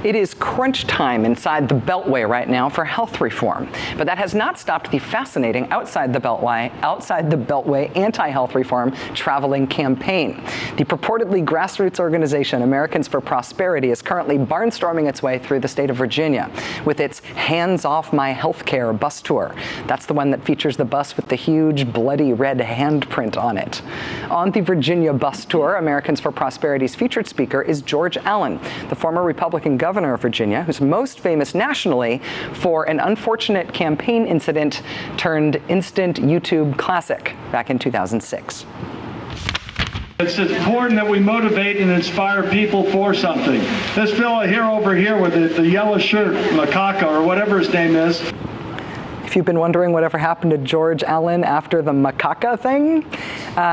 It is crunch time inside the Beltway right now for health reform, but that has not stopped the fascinating outside the Beltway anti-health reform traveling campaign. The purportedly grassroots organization Americans for Prosperity is currently barnstorming its way through the state of Virginia with its Hands Off My Healthcare bus tour. That's the one that features the bus with the huge bloody red handprint on it. On the Virginia bus tour, Americans for Prosperity's featured speaker is George Allen, the former Republican governor of Virginia, who's most famous nationally for an unfortunate campaign incident turned instant YouTube classic back in 2006. It's important that we motivate and inspire people for something. This fellow over here with the yellow shirt, Macaca, or whatever his name is. If you've been wondering whatever happened to George Allen after the macaca thing,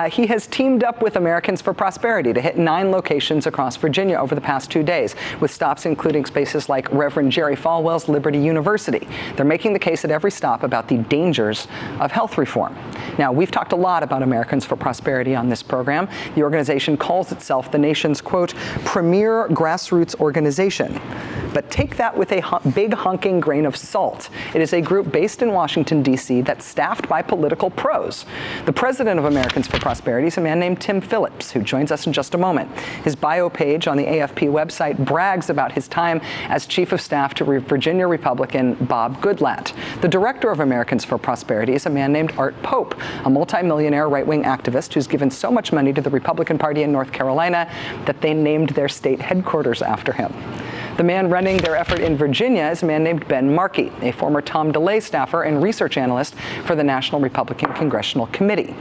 he has teamed up with Americans for Prosperity to hit 9 locations across Virginia over the past 2 days, with stops including spaces like Reverend Jerry Falwell's Liberty University. They're making the case at every stop about the dangers of health reform. Now, we've talked a lot about Americans for Prosperity on this program. The organization calls itself the nation's, quote, premier grassroots organization. But take that with a big honking grain of salt. It is a group based in Washington, D.C. that's staffed by political pros. The president of Americans for Prosperity is a man named Tim Phillips, who joins us in just a moment. His bio page on the AFP website brags about his time as chief of staff to Virginia Republican Bob Goodlatte. The director of Americans for Prosperity is a man named Art Pope, a multimillionaire right-wing activist who's given so much money to the Republican Party in North Carolina that they named their state headquarters after him. The man running their effort in Virginia is a man named Ben Markey, a former Tom DeLay staffer and research analyst for the National Republican Congressional Committee.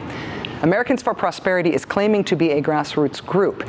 Americans for Prosperity is claiming to be a grassroots group,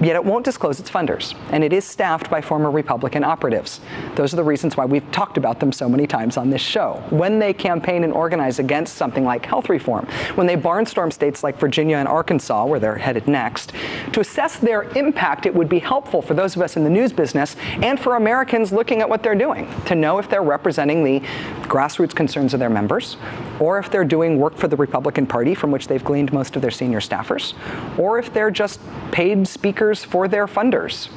yet it won't disclose its funders, and it is staffed by former Republican operatives. Those are the reasons why we've talked about them so many times on this show. When they campaign and organize against something like health reform, when they barnstorm states like Virginia and Arkansas, where they're headed next, to assess their impact, it would be helpful for those of us in the news business and for Americans looking at what they're doing to know if they're representing the grassroots concerns of their members, or if they're doing work for the Republican Party from which they've gleaned most of their senior staffers, or if they're just paid speakers for their funders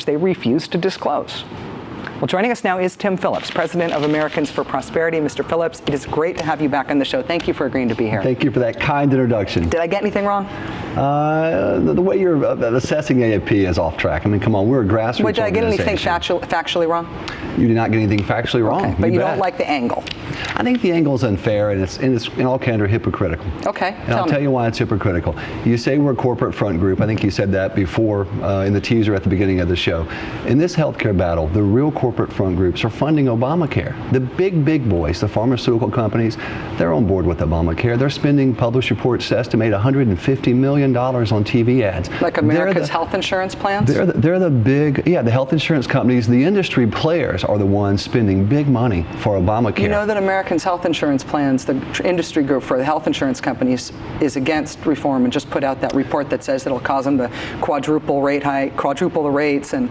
they refuse to disclose. Well, joining us now is Tim Phillips, president of Americans for Prosperity. Mr. Phillips, it is great to have you back on the show. Thank you for agreeing to be here. Thank you for that kind introduction. Did I get anything wrong? The way you're assessing AFP is off track. I mean, come on, we're a grassroots Wait, did I get anything organization. factually wrong? You did not get anything factually wrong. Okay, but you don't like the angle. I think the angle is unfair, and it's in all candor hypocritical. Okay, and I'll tell you why it's hypocritical. You say we're a corporate front group. I think you said that before in the teaser at the beginning of the show. In this healthcare battle, the real corporate front groups are funding Obamacare. The big boys, the pharmaceutical companies, they're on board with Obamacare. They're spending, published reports estimate $150 million on TV ads. Like America's health insurance plans? They're the big, the health insurance companies, the industry players are the ones spending big money for Obamacare. You know that Americans health insurance plans, the industry group for the health insurance companies, is against reform and just put out that report that says it'll cause them to quadruple the rates, and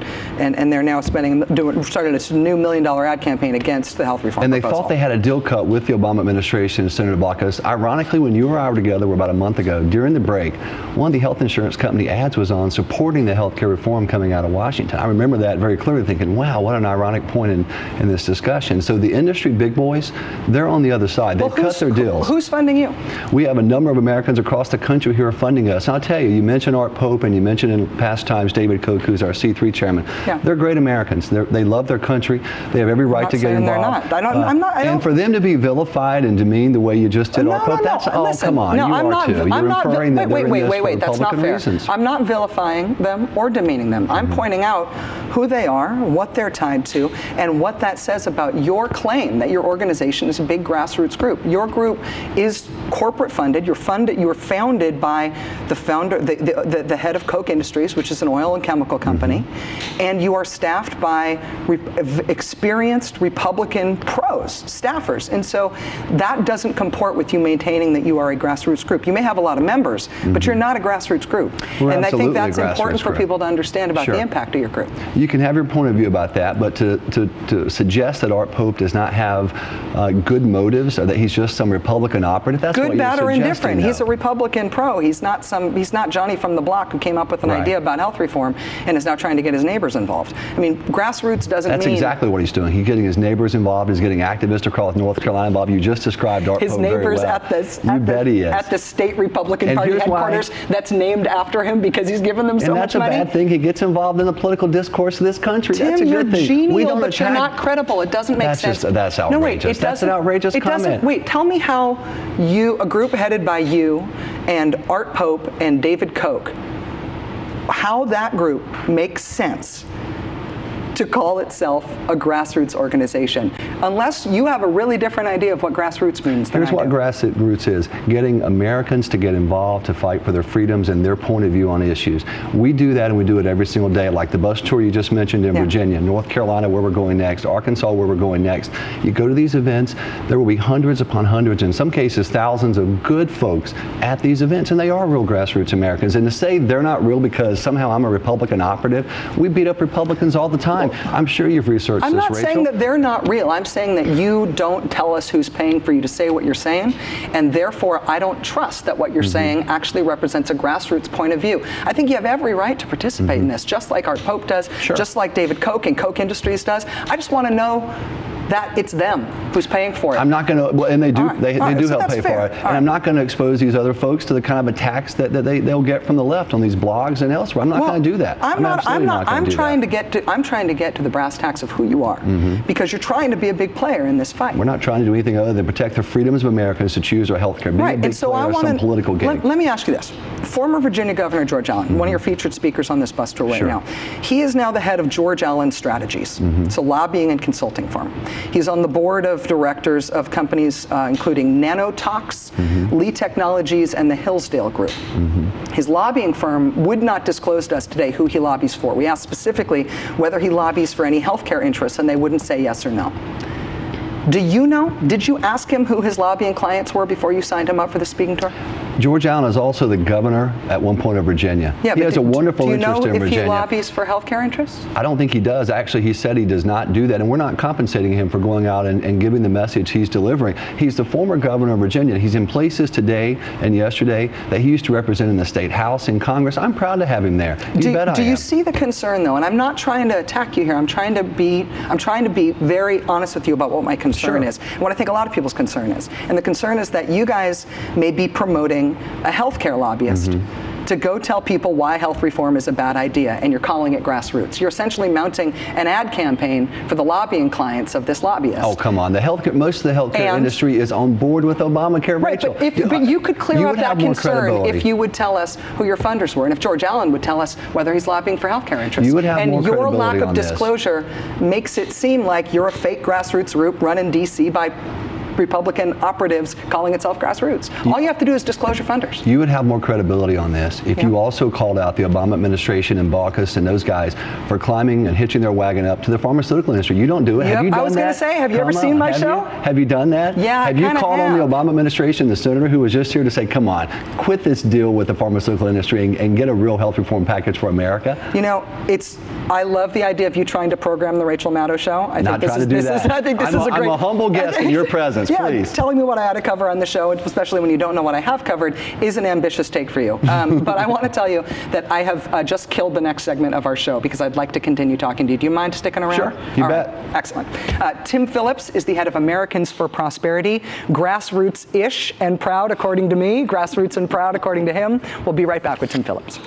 they're now started a new $1 million ad campaign against the health reform and proposal. They thought they had a deal cut with the Obama administration and Senator Blockus. Ironically, when you and I were together, about a month ago, during the break, one of the health insurance company ads was on supporting the health care reform coming out of Washington. I remember that very clearly, thinking, wow, what an ironic point in this discussion. So the industry big boys, they're on the other side. They've cut their deals. Who's funding you? We have a number of Americans across the country who are funding us. And I'll tell you, you mentioned Art Pope, and you mentioned in past times David Koch, who's our C3 chairman. Yeah. They're great Americans. They love their country. They have every right to get involved. They're not. I'm not. And for them to be vilified and demeaned the way you just did, Art Pope, that's Listen, come on. No, you I'm are not, too. You're inferring that they're in this for that's not Republican fair. reasons. I'm not vilifying them or demeaning them. I'm pointing out who they are, what they're tied to, and what that says about your claim that your organization is a big grassroots group. Your group is corporate funded. You're founded by the founder, the head of Koch Industries, which is an oil and chemical company, and you are staffed by experienced Republican pros, staffers. And so that doesn't comport with you maintaining that you are a grassroots group. You may have a lot of members, but you're not a grassroots group. And I think that's important for people to understand about the impact of your group. You can have your point of view about that, but to suggest that Art Pope does not have good motives, or that he's just some Republican operative, that's good, bad, or indifferent. Though. He's a Republican pro. He's not Johnny from the block who came up with an idea about health reform and is now trying to get his neighbors involved. I mean, grassroots doesn't mean... That's exactly what he's doing. He's getting his neighbors involved. He's getting activists across North Carolina involved. You just described Art his Poe neighbors very well. at the state Republican Party headquarters that's named after him because he's given them so much money. And that's a bad thing. He gets involved in the political discourse of this country. Tim, that's a good thing. Genial, but you're not credible. It doesn't make sense. That's outrageous. No, wait, that's an outrageous comment. Wait, tell me how a group headed by you and Art Pope and David Koch, how that group makes sense to call itself a grassroots organization, unless you have a really different idea of what grassroots means. Here's what grassroots is: getting Americans to get involved, to fight for their freedoms and their point of view on issues. We do that, and we do it every single day, like the bus tour you just mentioned in Virginia, North Carolina, where we're going next, Arkansas, where we're going next. You go to these events, there will be hundreds upon hundreds, in some cases thousands of good folks at these events, and they are real grassroots Americans. And to say they're not real because somehow I'm a Republican operative, we beat up Republicans all the time. I'm sure you've researched this, Rachel. I'm not saying that they're not real. I'm saying that you don't tell us who's paying for you to say what you're saying, and therefore I don't trust that what you're saying actually represents a grassroots point of view. I think you have every right to participate in this, just like Art Pope does, just like David Koch and Koch Industries does. I just want to know that it's them who's paying for it. I'm not going to, well, and they do, they do help pay for it. And I'm not going to expose these other folks to the kind of attacks that they'll get from the left on these blogs and elsewhere. I'm not going to do that. I'm trying to get to the brass tacks of who you are, because you're trying to be a big player in this fight. We're not trying to do anything other than protect the freedoms of Americans to choose our health care. Right, and so I want some political game. Let me ask you this. Former Virginia Governor George Allen, one of your featured speakers on this bus tour right now, he is now the head of George Allen Strategies. It's a lobbying and consulting firm. He's on the board of directors of companies including Nanotox, Lee Technologies, and the Hillsdale Group. His lobbying firm would not disclose to us today who he lobbies for. We asked specifically whether he lobbies for any healthcare interests, and they wouldn't say yes or no. Do you know? Did you ask him who his lobbying clients were before you signed him up for the speaking tour? George Allen is also the governor at one point of Virginia. Yeah, he has a wonderful interest in Virginia. Do you know if he lobbies for healthcare interests? I don't think he does. Actually, he said he does not do that, and we're not compensating him for going out and giving the message he's delivering. He's the former governor of Virginia. He's in places today and yesterday that he used to represent in the state house, in Congress. I'm proud to have him there. Do you see the concern, though? And I'm not trying to attack you here. I'm trying to be very honest with you about what my concern is, and what I think a lot of people's concern is. And the concern is that you guys may be promoting a healthcare lobbyist to go tell people why health reform is a bad idea, and you're calling it grassroots. You're essentially mounting an ad campaign for the lobbying clients of this lobbyist. Oh, come on. Most of the healthcare industry is on board with Obamacare, Rachel. Right, but you could clear up that concern if you would tell us who your funders were, and if George Allen would tell us whether he's lobbying for healthcare interests. You would have more credibility on this. And your lack of disclosure makes it seem like you're a fake grassroots group run in D.C. by Republican operatives calling itself grassroots. All you have to do is disclose your funders. You would have more credibility on this if you also called out the Obama administration and Baucus and those guys for climbing and hitching their wagon up to the pharmaceutical industry. You don't do it. Have you done that? I was going to say, have you ever seen my show? Have you done that? Yeah, Have you called on the Obama administration, the senator who was just here, to say, come on, quit this deal with the pharmaceutical industry and get a real health reform package for America? You know, I love the idea of you trying to program the Rachel Maddow show. I think I'm a humble guest in your presence. Please. Telling me what I had to cover on the show, especially when you don't know what I have covered, is an ambitious take for you. But I want to tell you that I have just killed the next segment of our show because I'd like to continue talking to you. Do you mind sticking around? Sure, you bet. Right. Excellent. Tim Phillips is the head of Americans for Prosperity. Grassroots-ish and proud, according to me. Grassroots and proud, according to him. We'll be right back with Tim Phillips.